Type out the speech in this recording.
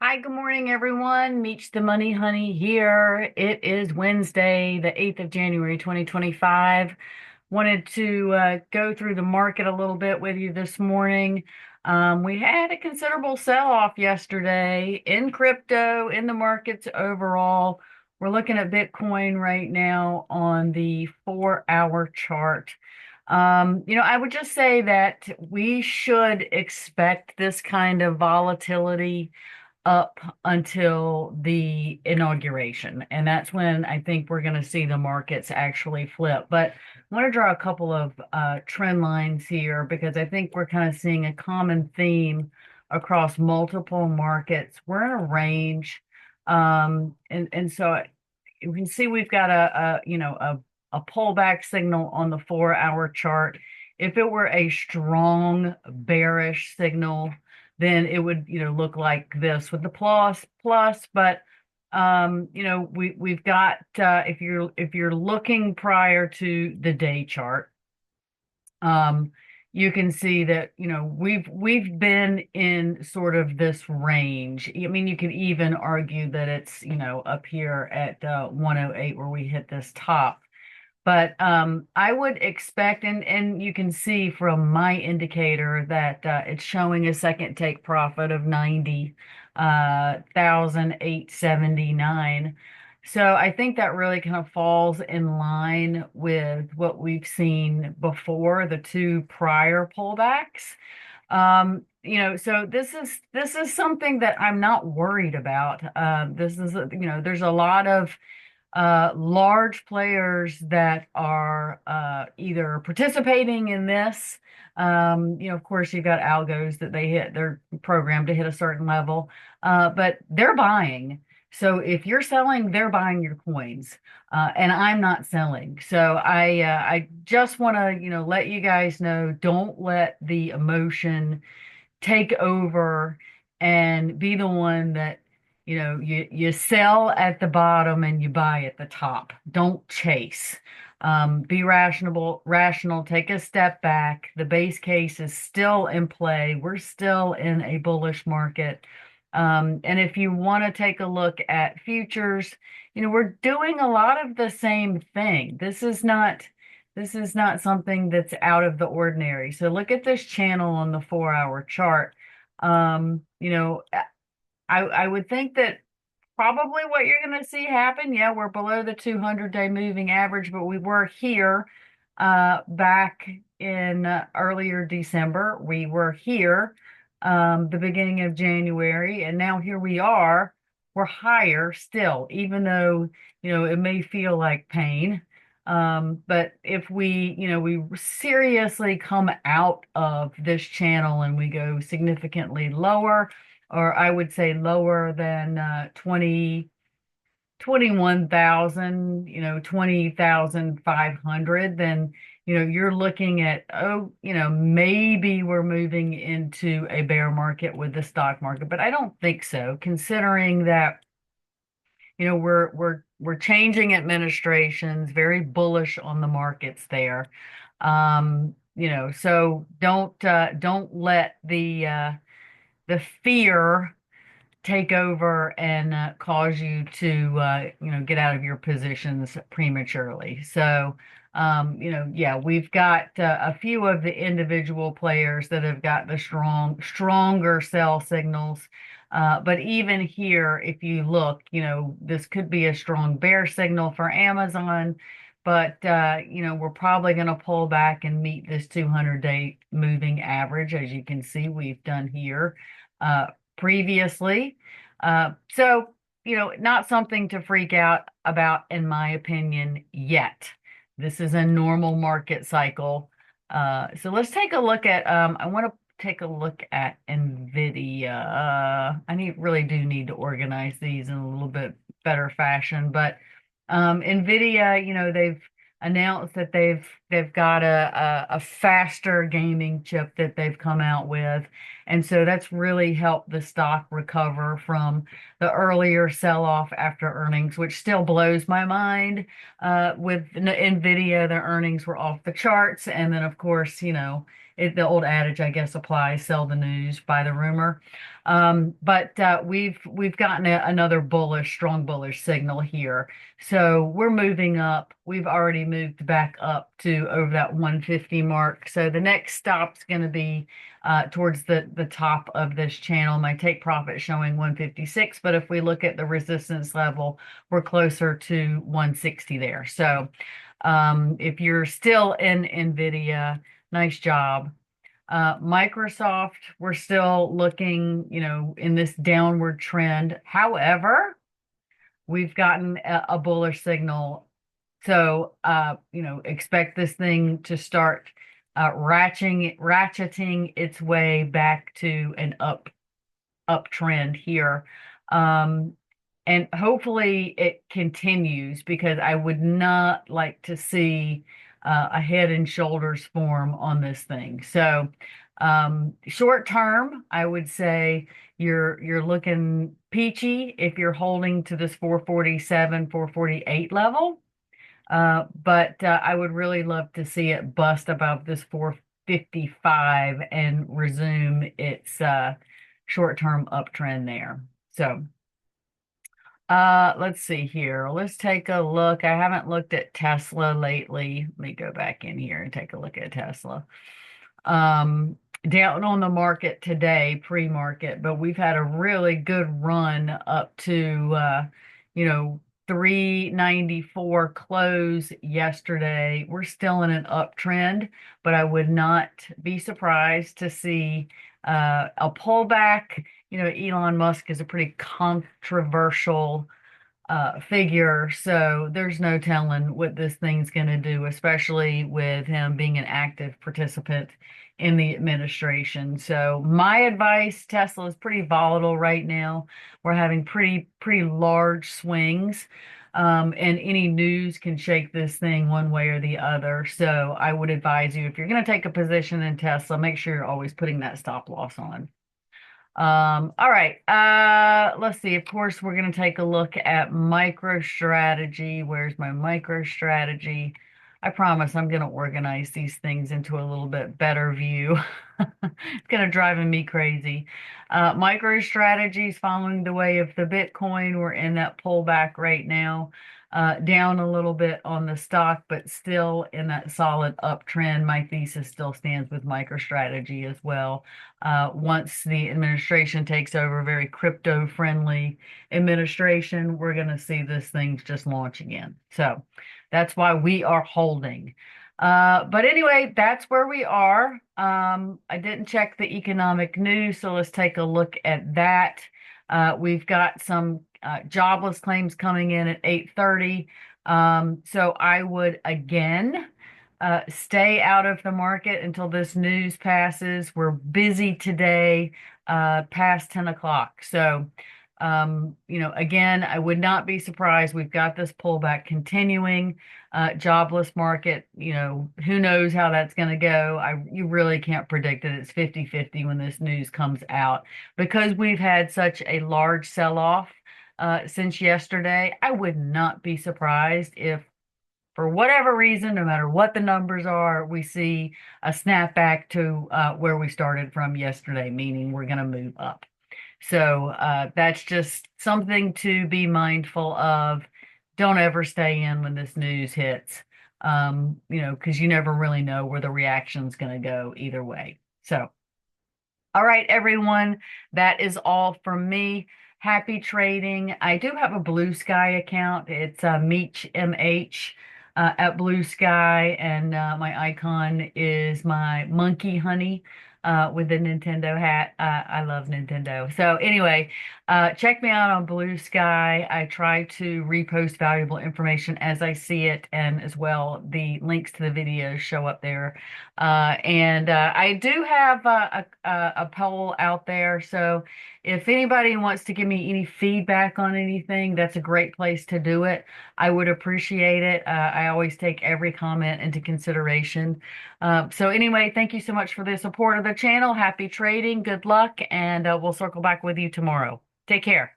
Hi, good morning, everyone. Meets the Money Honey here. It is Wednesday, the 8th of January, 2025. Wanted to go through the market a little bit with you this morning. We had a considerable sell-off yesterday in crypto, in the markets overall. We're looking at Bitcoin right now on the 4-hour chart. I would just say that we should expect this kind of volatility up until the inauguration. And that's when I think we're going to see the markets actually flip. But I want to draw a couple of trend lines here because I think we're kind of seeing a common theme across multiple markets. We're in a range. And so you can see we've got a pullback signal on the 4-hour chart. If it were a strong bearish signal, then it would, look like this with the plus. But we've got if you're looking prior to the day chart, you can see that, we've been in sort of this range. I mean, you could even argue that it's, up here at 108 where we hit this top. But I would expect, and you can see from my indicator that it's showing a second take profit of 90,879. So I think that really kind of falls in line with what we've seen before the two prior pullbacks. So this is something that I'm not worried about. This is, there's a lot of large players that are either participating in this. Of course, you've got algos that they're programmed to hit a certain level, but they're buying. So if you're selling, they're buying your coins, and I'm not selling. So I just want to, let you guys know, don't let the emotion take over and be the one that you sell at the bottom and you buy at the top. Don't chase. Be rational, take a step back. The base case is still in play. We're still in a bullish market. And if you want to take a look at futures, we're doing a lot of the same thing. This is not something that's out of the ordinary. So look at this channel on the 4-hour chart. Um, you know, I would think that probably what you're going to see happen, yeah, we're below the 200-day moving average, but we were here back in earlier December. We were here the beginning of January, and now here we are. We're higher still, even though, it may feel like pain. But if we seriously come out of this channel and we go significantly lower, or I would say lower than 21,000, 20,500, then, you're looking at, maybe we're moving into a bear market with the stock market, but I don't think so, considering that, we're changing administrations, very bullish on the markets there. So don't let the fear take over and cause you to get out of your positions prematurely. So yeah, we've got a few of the individual players that have got the stronger sell signals. But even here, if you look, this could be a strong bear signal for Amazon, but we're probably going to pull back and meet this 200-day moving average, as you can see we've done here previously. So, not something to freak out about, in my opinion, yet. This is a normal market cycle. So let's take a look at, I want to take a look at NVIDIA. Really do need to organize these in a little bit better fashion, but NVIDIA, they've announced that they've got a faster gaming chip that they've come out with. And so that's really helped the stock recover from the earlier sell-off after earnings, which still blows my mind. With NVIDIA, their earnings were off the charts. And then, of course, The old adage, I guess, applies: sell the news, buy the rumor. But we've gotten another bullish, strong bullish signal here. So we're moving up. We've already moved back up to over that 150 mark. So the next stop's going to be towards the top of this channel. My take profit showing 156, but if we look at the resistance level, we're closer to 160 there. So if you're still in NVIDIA, nice job. Microsoft, we're still looking, in this downward trend. However, we've gotten a bullish signal. So, expect this thing to start ratcheting its way back to an uptrend here. And hopefully it continues, because I would not like to see a head and shoulders form on this thing. So short term, I would say you're looking peachy if you're holding to this 447, 448 level. But I would really love to see it bust above this 455 and resume its short-term uptrend there. So let's see here. Let's take a look. I haven't looked at Tesla lately. Let me go back in here and take a look at Tesla. Down on the market today, pre-market, but we've had a really good run up to 394 close yesterday. We're still in an uptrend, but I would not be surprised to see a pullback. Elon Musk is a pretty controversial figure, so there's no telling what this thing's going to do, especially with him being an active participant in the administration. So my advice: Tesla is pretty volatile right now. We're having pretty large swings, and any news can shake this thing one way or the other. So I would advise you, if you're going to take a position in Tesla, make sure you're always putting that stop loss on. All right. Let's see. Of course, we're going to take a look at MicroStrategy. Where's my MicroStrategy? I promise I'm going to organize these things into a little bit better view. It's going to drive me crazy. MicroStrategy is following the way of the Bitcoin. We're in that pullback right now. Down a little bit on the stock, but still in that solid uptrend. My thesis still stands with MicroStrategy as well. Once the administration takes over, very crypto-friendly administration, we're going to see this thing just launch again. So that's why we are holding. But anyway, that's where we are. I didn't check the economic news, so let's take a look at that. We've got some jobless claims coming in at 8:30. So I would again stay out of the market until this news passes. We're busy today, past 10 o'clock. So, again, I would not be surprised. We've got this pullback continuing. Jobless market, who knows how that's going to go. You really can't predict it. It's 50-50 when this news comes out, because we've had such a large sell-off since yesterday. I would not be surprised if, for whatever reason, no matter what the numbers are, we see a snapback to where we started from yesterday, meaning we're going to move up. So that's just something to be mindful of. Don't ever stay in when this news hits, because you never really know where the reaction's going to go either way. So, all right, everyone, that is all from me. Happy trading. I do have a Blue Sky account. It's Meech MH at Blue Sky, and my icon is my monkey honey with the Nintendo hat. I love Nintendo. So anyway, check me out on Blue Sky. I try to repost valuable information as I see it, and as well, the links to the videos show up there. And I do have a poll out there. So if anybody wants to give me any feedback on anything, that's a great place to do it. I would appreciate it. I always take every comment into consideration. So anyway, thank you so much for the support of the channel. Happy trading. Good luck. And we'll circle back with you tomorrow. Take care.